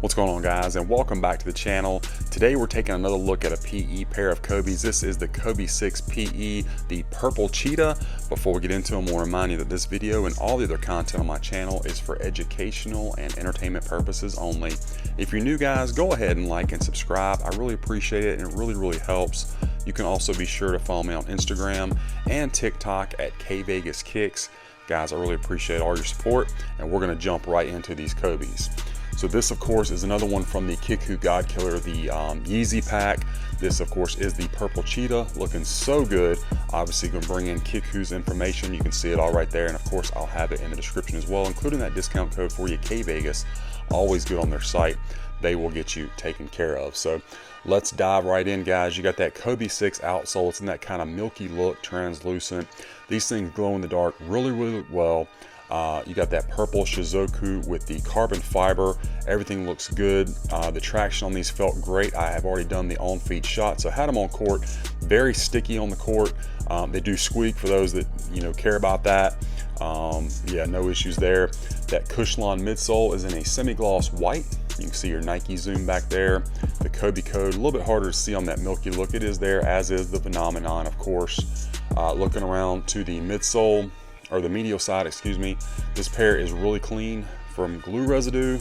What's going on, guys, and welcome back to the channel. Today we're taking another look at a PE pair of Kobe's. This is the kvegaskickz PE, the Purple Cheetah. Before we get into them, we'll remind you that this video and all the other content on my channel is for educational and entertainment purposes only. If you're new, guys, go ahead and like and subscribe. I really appreciate it, and it really helps. You can also be sure to follow me on Instagram and TikTok at kvegaskickz. Guys, I really appreciate all your support, and we're going to jump right into these Kobe's. So this, of course, is another one from the Kickwho godkiller, the Yeezy pack. This, of course, is the Purple Cheetah, looking so good. Obviously, going to bring in Kickwho's information. You can see it all right there, and of course, I'll have it in the description as well, including that discount code for you, kvegas. Always good on their site. They will get you taken care of. So let's dive right in, guys. You got that kvegaskickz outsole. It's in that kind of milky look, translucent. These things glow in the dark really well. You got that purple shizuku with the carbon fiber. Everything looks good. The traction on these felt great. I have already done the on-feed shot, so I had them on court. Very sticky on the court. They do squeak for those that care about that. Yeah, no issues there. That Cushlon midsole is in a semi-gloss white. You can see your Nike zoom back there. The Kobe code, a little bit harder to see on that milky look. It is there, as is the phenomenon, of course. Looking around to the midsole, or the medial side, excuse me, this pair is really clean from glue residue.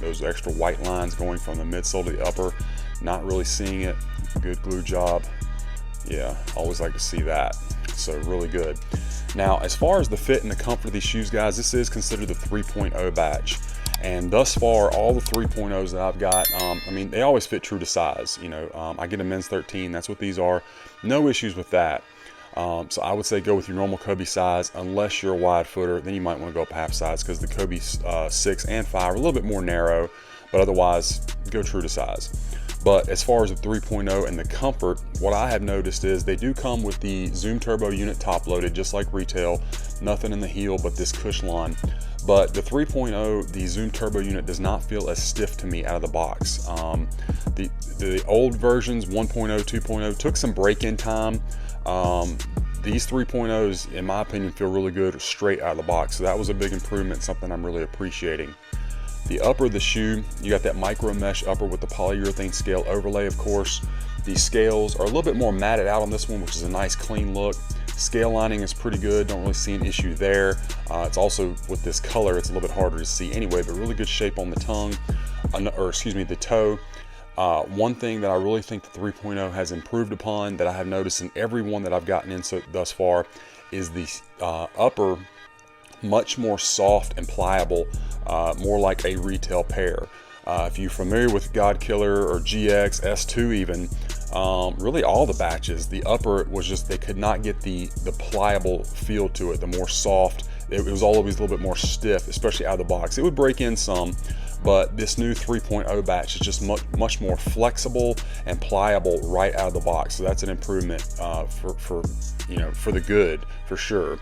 Those extra white lines going from the midsole to the upper, not really seeing it. Good glue job. Yeah, always like to see that. So really good. Now, as far as the fit and the comfort of these shoes, guys, this is considered the 3.0 batch. And thus far, all the 3.0s that I've got, I mean, they always fit true to size. I get a men's 13, that's what these are. No issues with that. So I would say go with your normal Kobe size. Unless you're a wide footer, then you might want to go up half size, because the Kobe 6 and 5 are a little bit more narrow, but otherwise go true to size. But as far as the 3.0 and the comfort, what I have noticed is they do come with the Zoom Turbo unit top loaded, just like retail. Nothing in the heel but this Cushlon. But the 3.0, the Zoom Turbo unit, does not feel as stiff to me out of the box. The old versions, 1.0, 2.0, took some break-in time. These 3.0s, in my opinion, feel really good straight out of the box. So that was a big improvement, something I'm really appreciating. The upper of the shoe, you got that micro mesh upper with the polyurethane scale overlay, of course. These scales are a little bit more matted out on this one, which is a nice clean look. Scale lining is pretty good, don't really see an issue there. It's also, with this color, it's a little bit harder to see anyway, but really good shape on the tongue, or excuse me, the toe. One thing that I really think the 3.0 has improved upon, that I have noticed in every one that I've gotten into thus far, is the upper, much more soft and pliable, more like a retail pair. If you're familiar with godkiller or GX, S2 even, really all the batches, the upper was just, they could not get the pliable feel to it, the more soft. It was always a little bit more stiff, especially out of the box. It would break in some, but this new 3.0 batch is just much more flexible and pliable right out of the box. So that's an improvement for the good, for sure.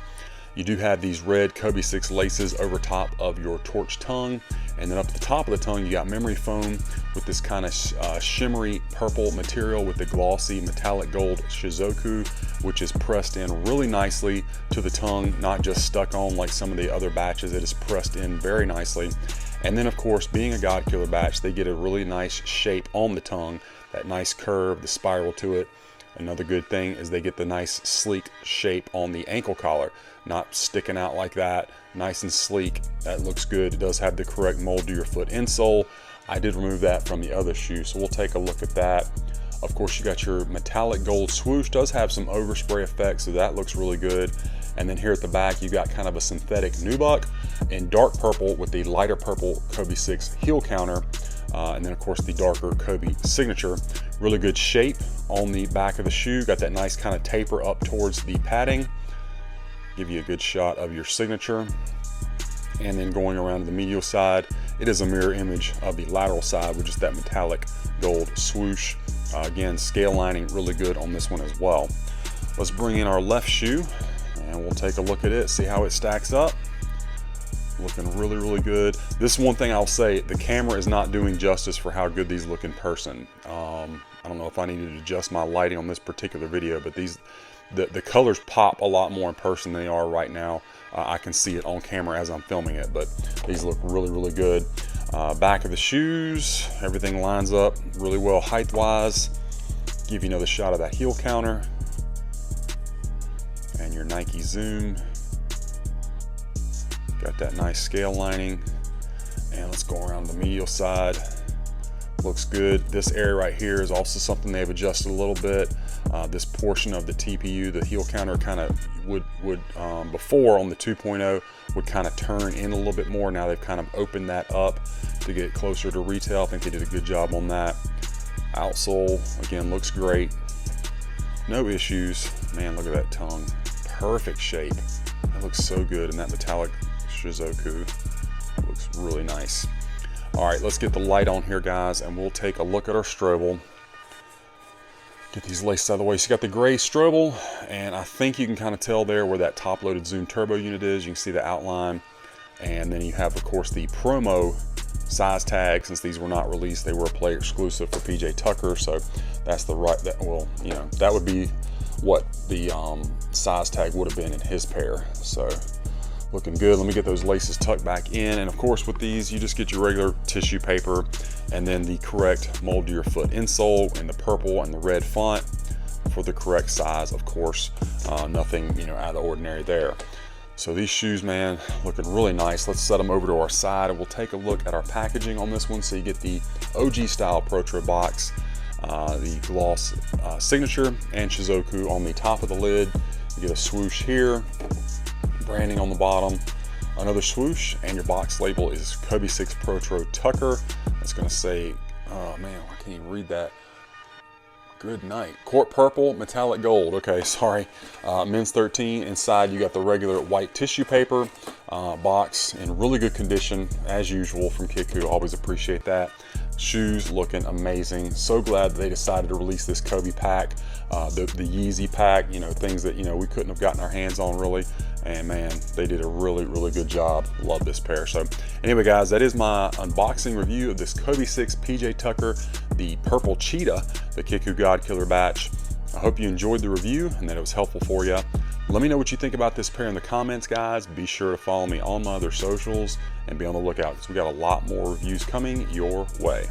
You do have these red kvegaskickz laces over top of your torch tongue, and then up at the top of the tongue you got memory foam with this kind of shimmery purple material with the glossy metallic gold shizuku, which is pressed in really nicely to the tongue, not just stuck on like some of the other batches. It is pressed in very nicely. And then, of course, being a godkiller batch, they get a really nice shape on the tongue, that nice curve, the spiral to it. Another good thing is they get the nice sleek shape on the ankle collar, not sticking out like that, nice and sleek. That looks good. It does have the correct mold to your foot insole. I did remove that from the other shoe, so we'll take a look at that. Of course, you got your metallic gold swoosh, does have some overspray effect, so that looks really good. And then here at the back, you got kind of a synthetic nubuck in dark purple with the lighter purple kvegaskickz heel counter. And then, of course, the darker Kobe signature. Really good shape on the back of the shoe. Got that nice kind of taper up towards the padding. Give you a good shot of your signature. And then going around to the medial side, it is a mirror image of the lateral side with just that metallic gold swoosh. Again, scale lining really good on this one as well. Let's bring in our left shoe and we'll take a look at it, see how it stacks up. Looking really good. This is one thing I'll say, the camera is not doing justice for how good these look in person. I don't know if I need to adjust my lighting on this particular video, but the colors pop a lot more in person than they are right now. I can see it on camera as I'm filming it, but these look really good. Back of the shoes, everything lines up really well height wise. Give you another shot of that heel counter and your Nike Zoom. Got that nice scale lining. And let's go around the medial side. Looks good. This area right here is also something they've adjusted a little bit. This portion of the TPU, the heel counter, kind of would before on the 2.0 would kind of turn in a little bit more. Now they've kind of opened that up to get it closer to retail. I think they did a good job on that. Outsole, again, looks great. No issues. Man, look at that tongue. Perfect shape. That looks so good in that metallic Shizuku. Looks really nice. All right, let's get the light on here, guys, and we'll take a look at our strobe. Get these laced out of the way. So you got the gray strobe, and I think you can kind of tell there where that top-loaded Zoom turbo unit is. You can see the outline. And then you have, of course, the promo size tag. Since these were not released, they were a player exclusive for PJ Tucker. So that's the right, well, you know, that would be what the size tag would have been in his pair. So looking good. Let me get those laces tucked back in. And of course, with these, you just get your regular tissue paper and then the correct mold to your foot insole in the purple and the red font for the correct size, of course. Nothing, you know, out of the ordinary there. So these shoes, man, looking really nice. Let's set them over to our side and we'll take a look at our packaging on this one. So you get the OG style Pro box, the gloss signature and Shizuku on the top of the lid. You get a swoosh here, branding on the bottom, another swoosh, and your box label is Kvegaskickz Pro Tucker. It's going to say, oh man, I can't even read that. Good night. Court purple, metallic gold. Okay, sorry. Men's 13. Inside, you got the regular white tissue paper box in really good condition, as usual from Kickwho. Always appreciate that. Shoes looking amazing. So glad that they decided to release this Kobe pack, the Yeezy pack, you know, things that, you know, we couldn't have gotten our hands on really. And man, they did a really, really good job. Love this pair. So anyway, guys, that is my unboxing review of this Kvegaskickz PJ Tucker, the Purple Cheetah, the Kickwho godkiller batch. I hope you enjoyed the review and that it was helpful for you. Let me know what you think about this pair in the comments, guys. Be sure to follow me on my other socials and be on the lookout because we got a lot more reviews coming your way.